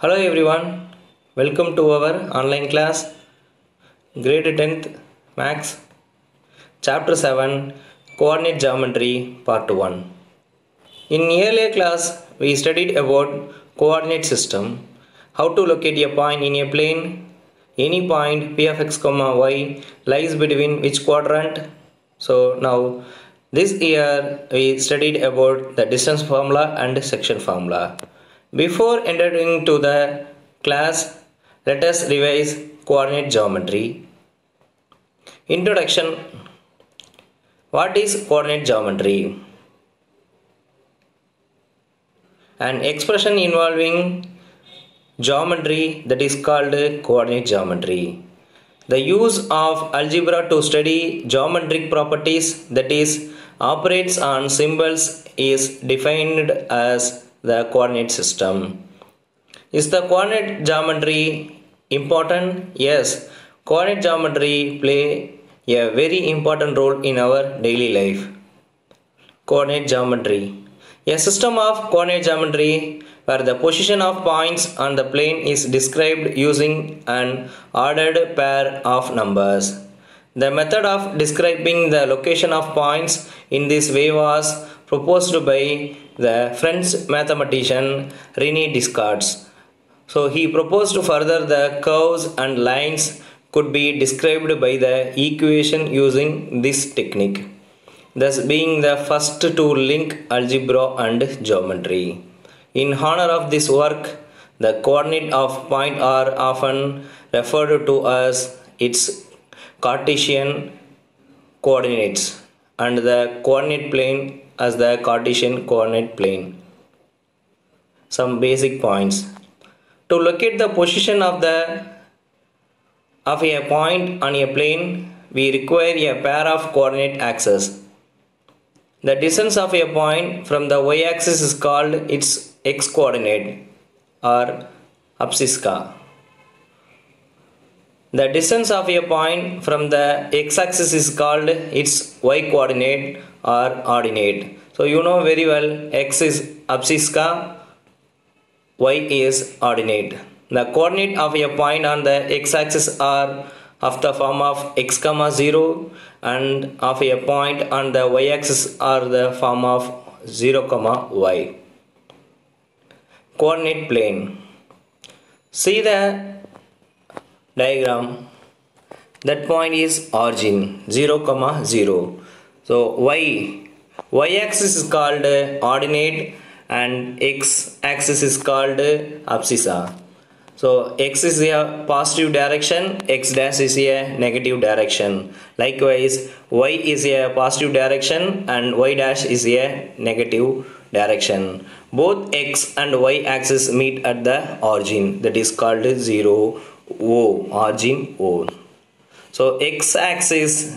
Hello everyone, welcome to our online class, grade 10th Max, Chapter 7, Coordinate Geometry, Part 1. In earlier class, we studied about coordinate system, how to locate a point in a plane, any point p of x, y lies between which quadrant. So now, this year we studied about the distance formula and section formula. Before entering to the class, let us revise coordinate geometry. Introduction. What is coordinate geometry? An expression involving geometry that is called coordinate geometry. The use of algebra to study geometric properties, that is, operates on symbols, is defined as the coordinate system. Is the coordinate geometry important? Yes, coordinate geometry play a very important role in our daily life. Coordinate geometry. A system of coordinate geometry where the position of points on the plane is described using an ordered pair of numbers. The method of describing the location of points in this way was proposed by the French mathematician René Descartes. So he proposed further the curves and lines could be described by the equation using this technique, thus being the first to link algebra and geometry. In honor of this work, the coordinate of point are often referred to as its Cartesian coordinates and the coordinate plane as the Cartesian coordinate plane. Some basic points. To locate the position of a point on a plane, we require a pair of coordinate axes. The distance of a point from the y-axis is called its x-coordinate or abscissa. The distance of a point from the x-axis is called its y-coordinate or ordinate. So you know very well, x is abscissa, y is ordinate. The coordinate of a point on the x-axis are of the form of x, 0 and of a point on the y-axis are the form of 0, y. Coordinate plane. See the diagram. That point is origin 0, 0. So y-axis is called ordinate and x-axis is called abscissa. So x is a positive direction, x dash is a negative direction. Likewise, y is a positive direction and y dash is a negative direction. Both x and y axis meet at the origin, that is called 0, O, origin O. So x axis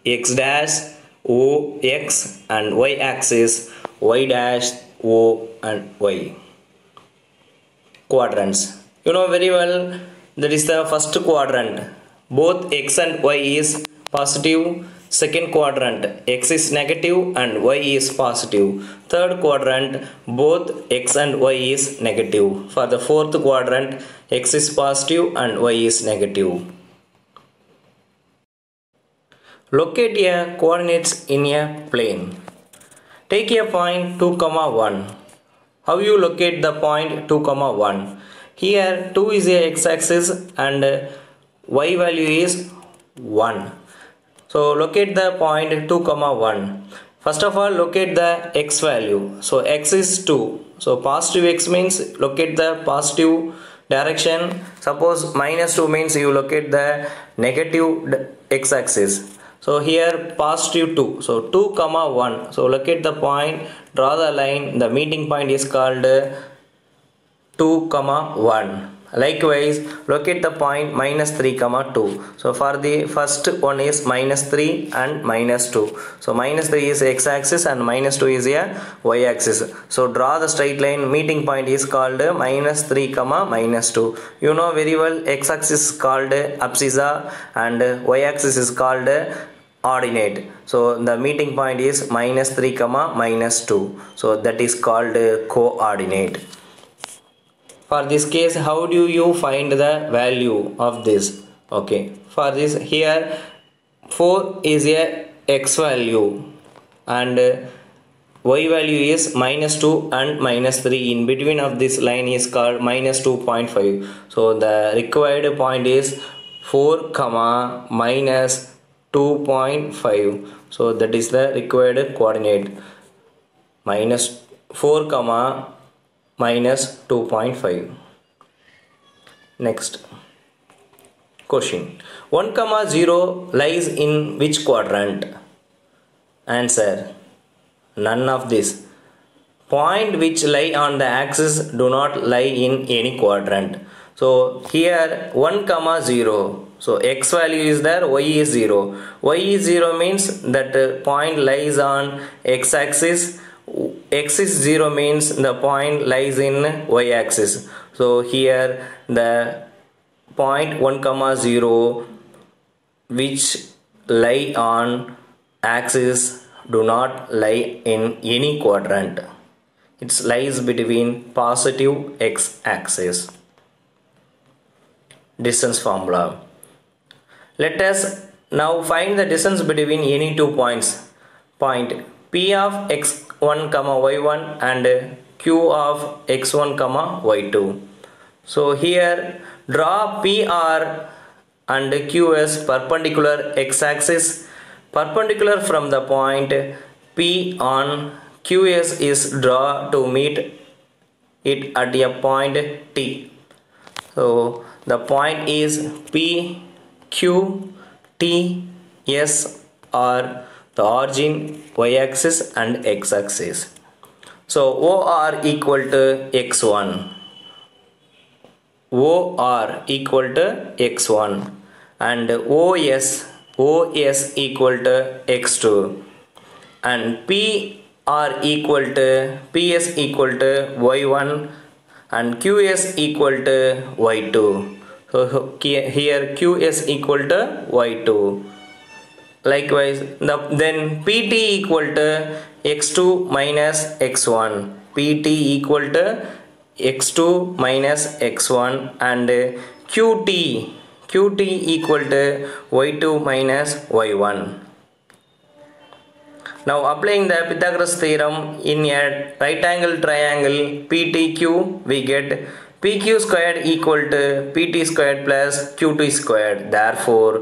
x dash O x and y axis y dash O and y. Quadrants. You know very well, that is the first quadrant. Both x and y is positive. Second quadrant, x is negative and y is positive. Third quadrant, both x and y is negative. For the fourth quadrant, x is positive and y is negative. Locate a coordinates in a plane. Take a point 2, 1. How you locate the point 2, 1? Here 2 is a x-axis and y value is 1. So locate the point 2, 1. First of all, locate the x value. So x is 2. So positive x means locate the positive direction. Suppose minus 2 means you locate the negative x-axis. So here positive 2. So 2, 1. So locate the point, draw the line. The meeting point is called 2, 1. Likewise, locate the point minus 3, 2. So for the first one is minus 3 and minus 2. So minus 3 is x-axis and minus 2 is a y-axis. So draw the straight line. Meeting point is called minus 3, minus 2. You know very well, x-axis is called abscissa and y-axis is called ordinate. So the meeting point is minus 3, minus 2. So that is called coordinate. For this case, how do you find the value of this? Okay, for this, here 4 is a x value and y value is -2 and -3. In between of this line is called -2.5. So the required point is 4 comma minus 2.5. So that is the required coordinate, minus 4 comma minus 2.5. Next question, 1 comma 0 lies in which quadrant? Answer, none of this. Point which lie on the axis do not lie in any quadrant. So here 1 comma 0, so x value is there, y is 0. Y is 0 means that point lies on x axis. X is 0 means the point lies in y axis. So here the point 1 comma 0 which lie on axis do not lie in any quadrant. It lies between positive x axis. Distance formula. Let us now find the distance between any two points. Point P of x1 comma y1 and Q of x1 comma y2. So here draw PR and Q as perpendicular x-axis. Perpendicular from the point P on QS is draw to meet it at a point T. So the point is P, Q, T, S are the origin y-axis and x-axis. So OR equal to x1. OR equal to x1 and OS equal to x2 and PR equal to PS equal to y1 and QS equal to y2. So here QS equal to y2. Likewise, then PT equal to x2 minus x1. PT equal to x2 minus x1 and QT equal to y2 minus y1. Now applying the Pythagoras theorem in a right angle triangle PTQ, we get PQ squared equal to PT squared plus QT squared. Therefore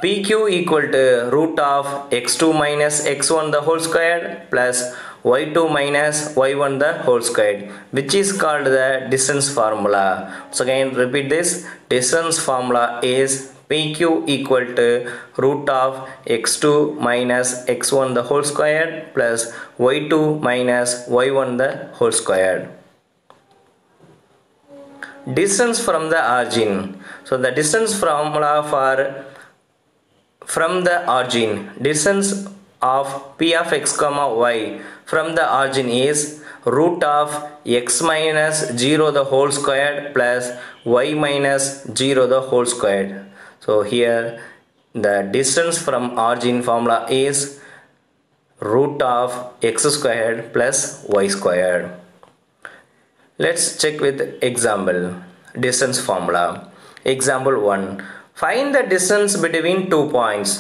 PQ equal to root of x2 minus x1 the whole squared plus y2 minus y1 the whole squared, which is called the distance formula. So again repeat this. Distance formula is PQ equal to root of x2 minus x1 the whole squared plus y2 minus y1 the whole squared. Distance from the origin. So the distance formula from the origin, distance of P of x comma y from the origin is root of x minus 0 the whole squared plus y minus 0 the whole squared. So here the distance from origin formula is root of x squared plus y squared. Let's check with example. Distance formula. Example 1. Find the distance between 2 points.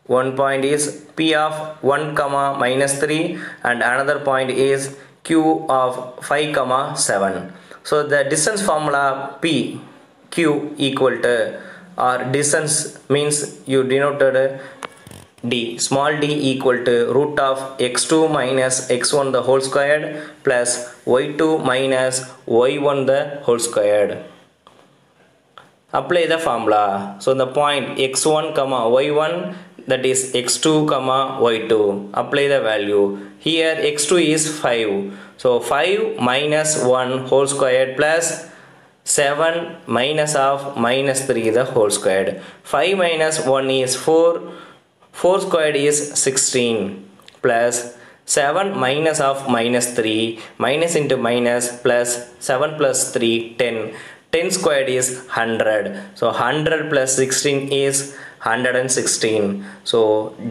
One point is P of 1 comma minus 3 and another point is Q of 5 comma 7. So the distance formula PQ equal to, or distance means you denoted d, small d equal to root of x2 minus x1 the whole squared plus y2 minus y1 the whole squared. Apply the formula. So the point x1 comma y1, that is x2 comma y2. Apply the value. Here x2 is 5. So 5 minus 1 whole squared plus 7 minus of minus 3 the whole squared. 5 minus 1 is 4. 4 squared is 16 plus 7 minus of minus 3, minus into minus plus 7 plus 3, 10. 10 squared is 100. So 100 plus 16 is 116. So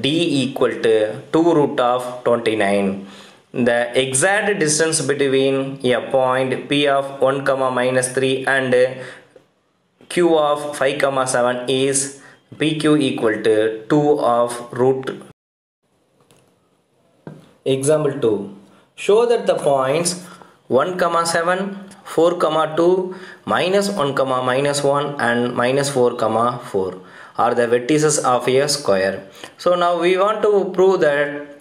D equal to 2 root of 29. the exact distance between a point P of 1 comma minus 3 and Q of 5 comma 7 is PQ equal to 2 of root. Example 2. Show that the points 1 comma 7, 4 comma 2, minus 1 comma minus 1 and minus 4 comma 4 are the vertices of a square. So now we want to prove that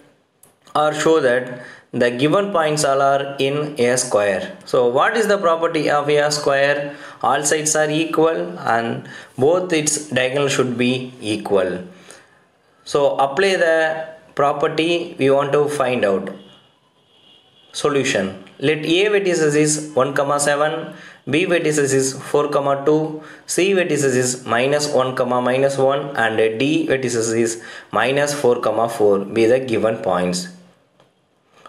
or show that the given points all are in a square. So what is the property of a square? All sides are equal and both its diagonal should be equal. So apply the property we want to find out. Solution. Let A vertices is 1 comma 7, B vertices is 4 comma 2, C vertices is minus 1 comma minus 1 and D vertices is minus 4 comma 4 be the given points.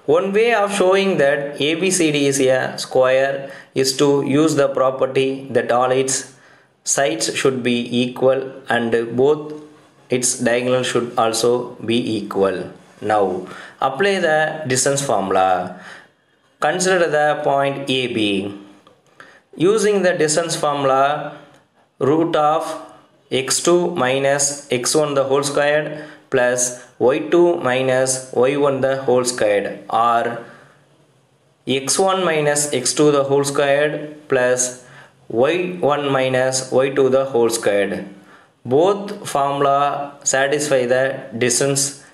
One way of showing that ABCD is a square is to use the property that all its sides should be equal and both its diagonal should also be equal. Now apply the distance formula. Consider the point AB. Using the distance formula, root of x2 minus x1 the whole squared plus y2 minus y1 the whole squared or x1 minus x2 the whole squared plus y1 minus y2 the whole squared. Both formula satisfy the distance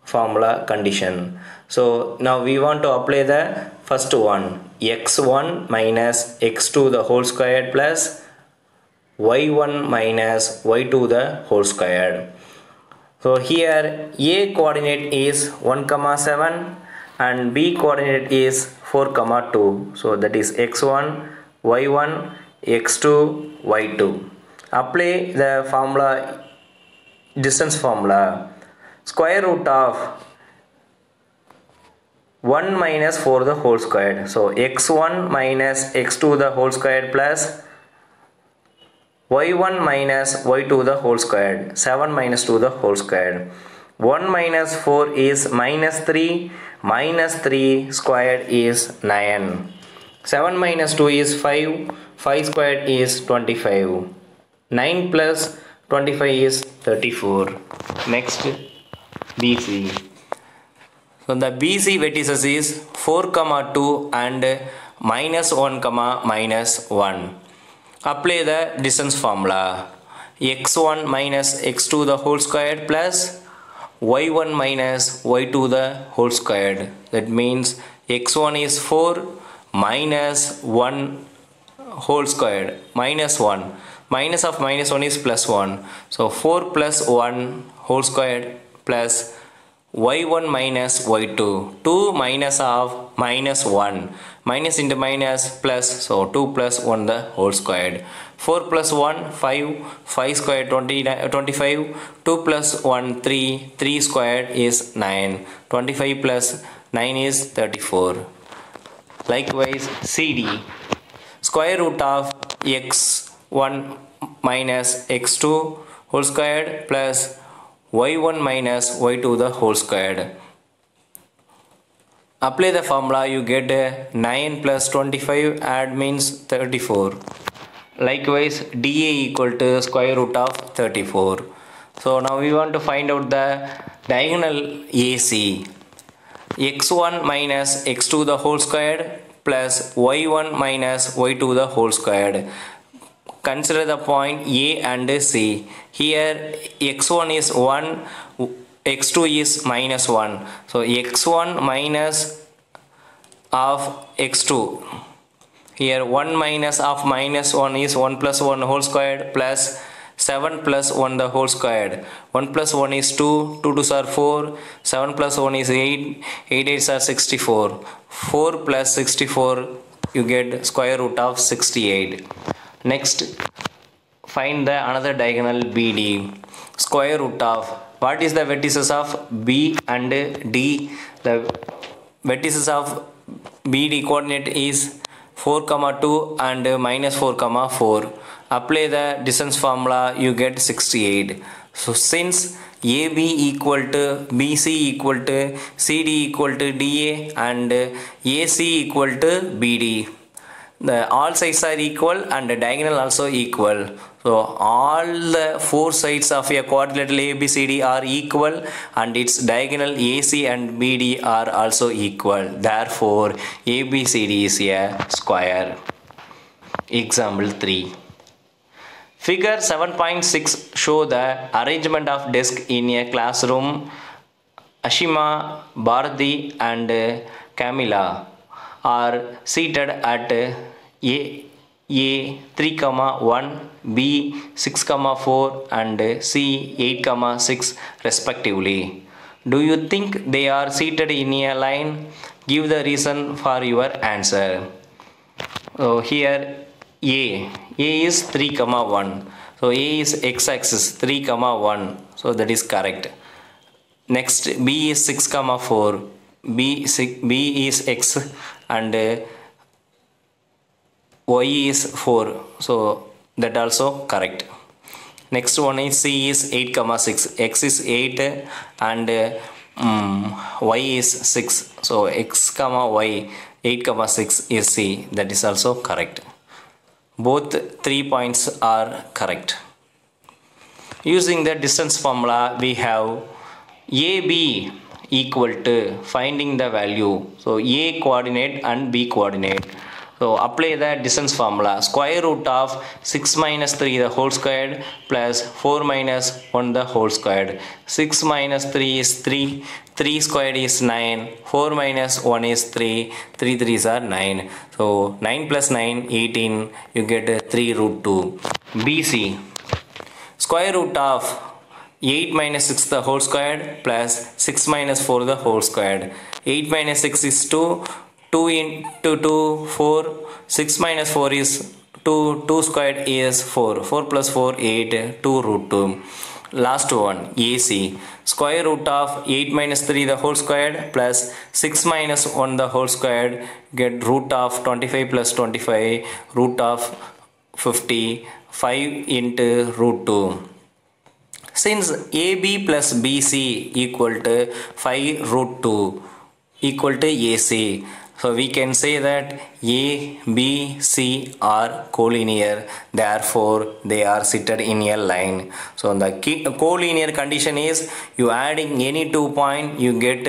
formula condition. So now we want to apply the first one, x1 minus x2 the whole squared plus y1 minus y2 the whole squared. So here A coordinate is 1 comma 7 and B coordinate is 4 comma 2. So that is x1, y1, x2, y2. Apply the formula, distance formula. Square root of 1 minus 4 the whole squared. So x1 minus x2 the whole squared plus y1 minus y2 the whole squared. 7 minus 2 the whole squared. 1 minus 4 is minus 3. Minus 3 squared is 9. 7 minus 2 is 5. 5 squared is 25. 9 plus 25 is 34. Next, BC. So the BC vertices is 4 comma 2 and minus 1 comma minus 1. Apply the distance formula. x1 minus x2 the whole squared plus y1 minus y2 the whole squared. That means x1 is 4 minus 1 whole squared minus 1. Minus of minus 1 is plus 1. So 4 plus 1 whole squared plus y1 minus y2. 2 minus of minus 1. Minus into minus plus. So 2 plus 1 the whole squared. 4 plus 1 5. 5 squared 25. 2 plus 1 3. 3 squared is 9. 25 plus 9 is 34. Likewise CD. Square root of x1 minus x2 whole squared plus y1 minus y2 the whole squared. Apply the formula, you get 9 plus 25 add means 34. Likewise DA equal to square root of 34. So now we want to find out the diagonal AC. x1 minus x2 the whole squared plus y1 minus y2 the whole squared. Consider the point A and C. Here x1 is 1, x2 is minus 1. So x1 minus of x2. Here 1 minus of minus 1 is 1 plus 1 whole squared plus 7 plus 1 the whole squared. 1 plus 1 is 2, 2 2s are 4, 7 plus 1 is 8, 8 8s are 64. 4 plus 64 you get square root of 68. Next, find the another diagonal BD. Square root of, what is the vertices of B and D? The vertices of BD coordinate is 4 comma 2 and minus 4 comma 4. Apply the distance formula, you get 68. So since AB equal to BC equal to CD equal to DA and AC equal to BD. All sides are equal and the diagonal also equal. So all the four sides of a quadrilateral ABCD are equal and its diagonal AC and BD are also equal. Therefore ABCD is a square. Example 3. Figure 7.6 show the arrangement of desk in a classroom. Ashima, Bharati and Camilla are seated at A 3,1, B 6,4 and C 8,6 respectively. Do you think they are seated in a line? Give the reason for your answer. So here A is 3,1. So A is x-axis 3,1. So that is correct. Next B is 6,4. B is x and Y is 4. So that also correct. Next one is C is 8,6. X is 8 and Y is 6. So x comma Y 8,6 is C. That is also correct. Both 3 points are correct. Using the distance formula, we have AB equal to finding the value. So A coordinate and B coordinate. So apply the distance formula. Square root of 6 minus 3 the whole squared plus 4 minus 1 the whole squared. 6 minus 3 is 3. 3 squared is 9. 4 minus 1 is 3. 3 3s are 9. So 9 plus 9 18. You get 3 root 2. BC. Square root of 8 minus 6 the whole squared plus 6 minus 4 the whole squared. 8 minus 6 is 2. 2 into 2 4. 6 minus 4 is 2. 2 squared is 4. 4 plus 4 8. 2 root 2. Last one AC. Square root of 8 minus 3 the whole squared plus 6 minus 1 the whole squared. Get root of 25 plus 25. Root of 50. 5 into root 2. Since AB plus BC equal to 5 root 2 equal to AC. So we can say that A, B, C are collinear. Therefore they are seated in a line. So the collinear condition is you adding any 2 point you get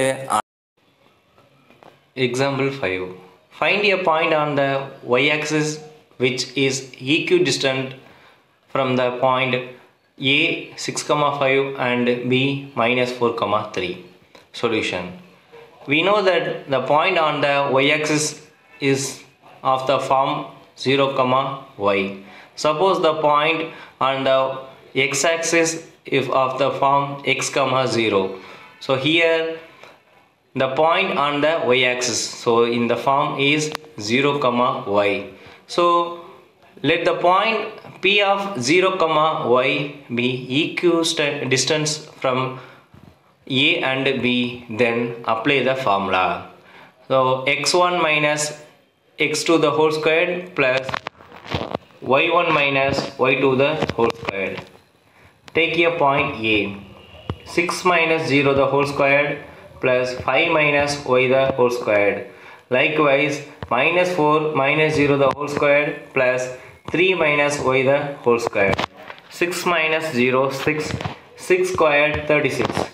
Example 5. Find a point on the y-axis which is equidistant from the point A 6,5 and B minus 4,3. Solution. We know that the point on the y-axis is of the form 0, y. Suppose the point on the x-axis is of the form x, 0. So here the point on the y-axis, so in the form is 0, y. So let the point P of 0, y be equidistant from A and B, then apply the formula. So x1 minus x2 the whole squared plus y1 minus y2 the whole squared. Take a point A. 6 minus 0 the whole squared plus 5 minus y the whole squared. Likewise minus 4 minus 0 the whole squared plus 3 minus y the whole squared. 6 minus 0 6. 6 squared 36.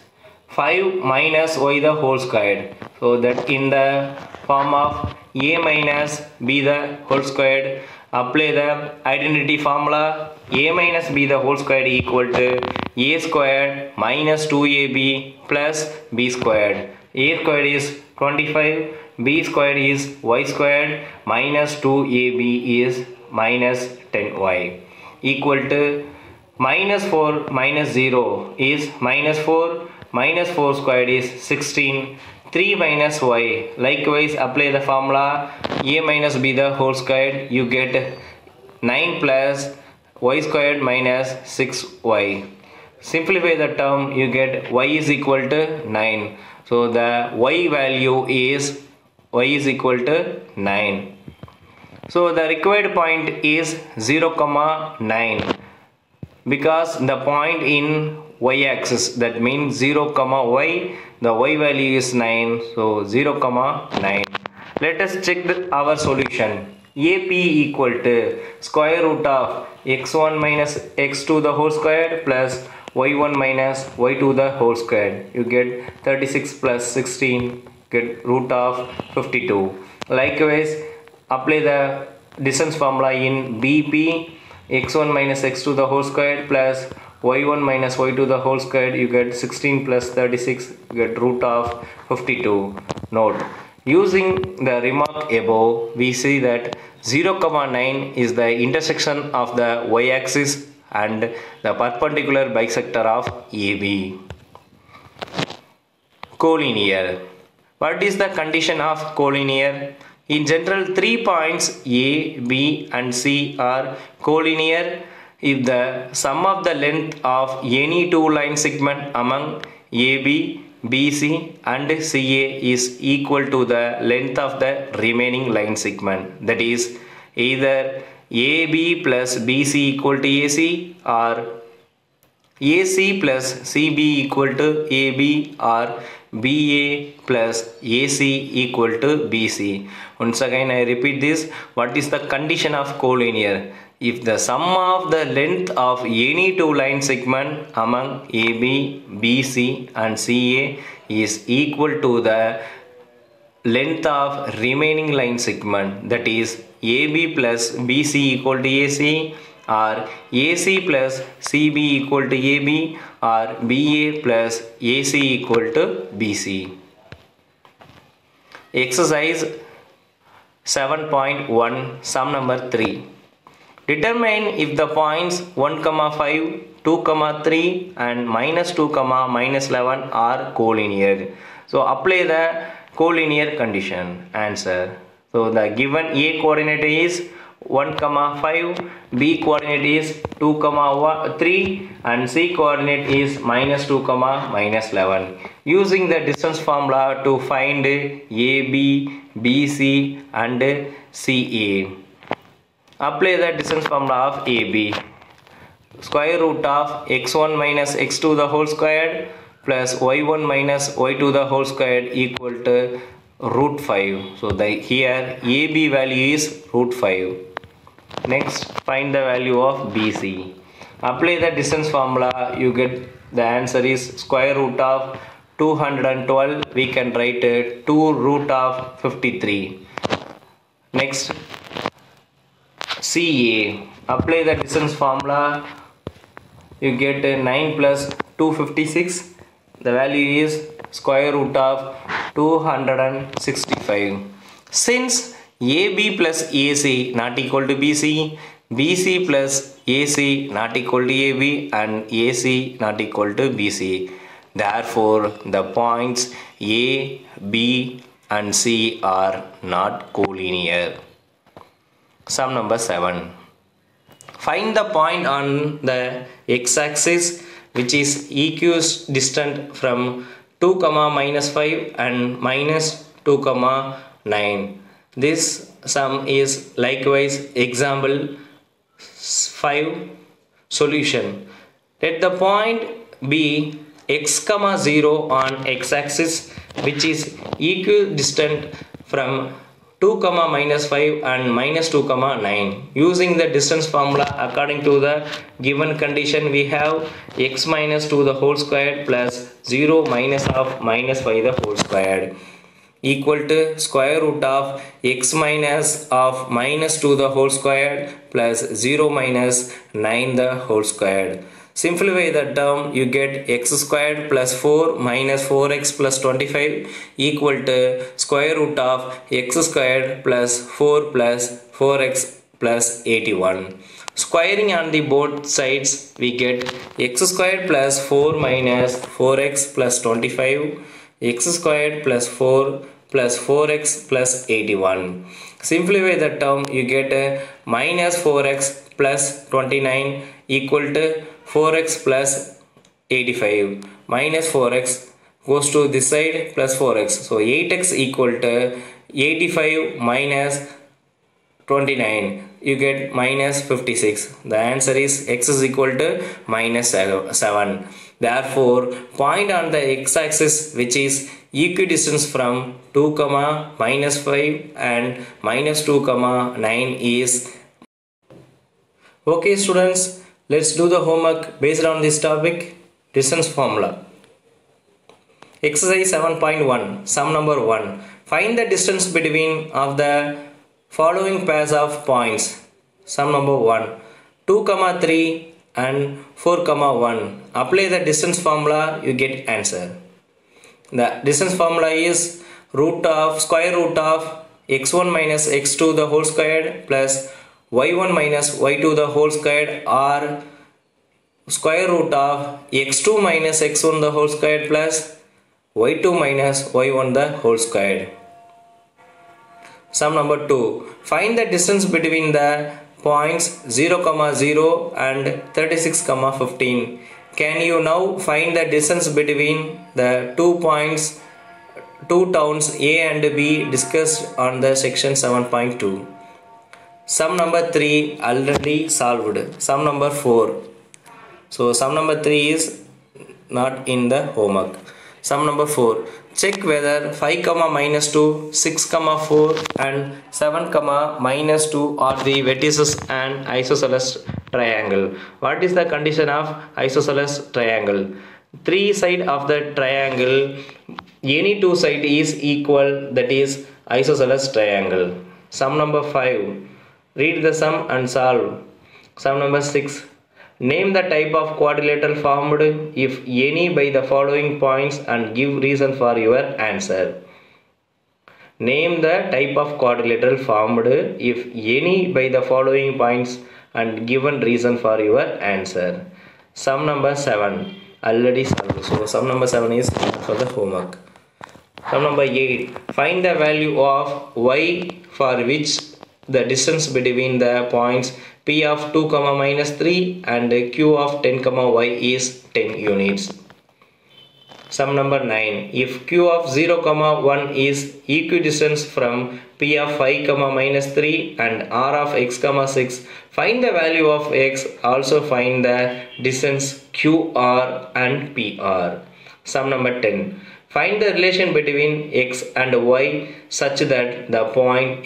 5 minus y the whole squared. So that in the form of A minus B the whole squared, apply the identity formula. A minus B the whole squared equal to A squared minus 2AB plus B squared. A squared is 25. B squared is y squared minus 2AB is minus 10y equal to minus 4 minus 0 is minus 4. Minus 4 squared is 16. 3 minus y. Likewise apply the formula. A minus B the whole squared. You get 9 plus y squared minus 6y. Simplify the term. You get y is equal to 9. So the y value is y is equal to 9. So the required point is 0, 9. Because the point in y-axis, that means 0 comma y. The y value is 9, so 0 comma 9. Let us check our solution. AP equal to square root of x1 minus x2 the whole square plus y1 minus y2 the whole square. You get 36 plus 16, get root of 52. Likewise, apply the distance formula in BP. x1 minus x2 the whole square plus y1 minus y2 the whole square. You get 16 plus 36, you get root of 52. Note, using the remark above, we see that 0 comma 9 is the intersection of the y-axis and the perpendicular bisector of AB. Collinear. What is the condition of collinear? In general, 3 points A, B and C are collinear if the sum of the length of any two line segment among AB, BC and CA is equal to the length of the remaining line segment. That is, either AB plus BC equal to AC or AC plus CB equal to AB or BA plus AC equal to BC. Once again I repeat this. What is the condition of collinear? If the sum of the length of any two line segment among AB, BC and CA is equal to the length of remaining line segment, that is AB plus BC equal to AC or AC plus CB equal to AB or BA plus AC equal to BC. Exercise 7.1, sum number 3. Determine if the points 1, 5, 2, 3 and minus 2, minus 11 are collinear. So apply the collinear condition. Answer. So the given A coordinate is 1, 5, B coordinate is 2, 3 and C coordinate is minus 2, minus 11. Using the distance formula to find AB, BC and CA. Apply the distance formula of AB. Square root of x1 minus x2 the whole squared plus y1 minus y2 the whole squared equal to root 5. So here AB value is root 5. Next, find the value of BC. Apply the distance formula. You get the answer is square root of 212. We can write 2 root of 53. Next, CA. Apply the distance formula. You get 9 plus 256. The value is square root of 265. Since AB plus AC not equal to BC, BC plus AC not equal to AB and AC not equal to BC. Therefore, the points A, B and C are not collinear. Sum number 7. Find the point on the x-axis which is equidistant from 2, minus 5 and minus 2, 9. This sum is likewise example 5 solution. Let the point be x, 0 on x-axis which is equidistant from 2, minus 5 and minus 2, 9. Using the distance formula according to the given condition, we have x minus 2 the whole squared plus 0 minus of minus 5 the whole squared equal to square root of x minus of minus 2 the whole squared plus 0 minus 9 the whole squared. Simplify the term, you get x squared plus 4 minus 4x plus 25 equal to square root of x squared plus 4 plus 4x plus 81. Squaring on the both sides, we get x squared plus 4 minus 4x plus 25, x squared plus 4 plus 4x plus 81. Simplify the term, you get minus 4x plus 29 equal to 4x plus 85. Minus 4x goes to this side plus 4x. So 8x equal to 85 minus 29. You get minus 56. The answer is x is equal to minus 7. Therefore, point on the x-axis which is equidistant from 2, minus 5 and minus 2, 9 is. Okay students, let's do the homework based on this topic, distance formula. Exercise 7.1, sum number 1. Find the distance between of the following pairs of points. Sum number 1. 2, 3 and 4, 1. Apply the distance formula, you get answer. The distance formula is square root of x1 minus x2 the whole squared plus y1 minus y2 the whole squared, or square root of x2 minus x1 the whole squared plus y2 minus y1 the whole squared. Sum number 2. Find the distance between the points 0, 0 and 36, 15. Can you now find the distance between the 2 towns A and B discussed on the section 7.2? Sum number 3 already solved. Sum number 4. So sum number 3 is not in the homework. Sum number 4. Check whether 5, minus 2, 6, 4 and 7, minus 2 are the vertices and isosceles triangle. What is the condition of isosceles triangle? Three sides of the triangle, any two side is equal, that is isosceles triangle. Sum number 5. Read the sum and solve. Sum number 6. Name the type of quadrilateral formed if any by the following points and give reason for your answer. Name the type of quadrilateral formed if any by the following points and given reason for your answer. Sum number 7 already solved. So sum number 7 is for the homework. Sum number 8. Find the value of y for which the distance between the points P of 2, minus 3 and Q of 10, y is 10 units. Sum number 9. If Q of 0, 1 is equidistant from P of 5, minus 3 and R of x, 6, find the value of x. Also find the distance QR and PR. Sum number 10. Find the relation between x and y such that the point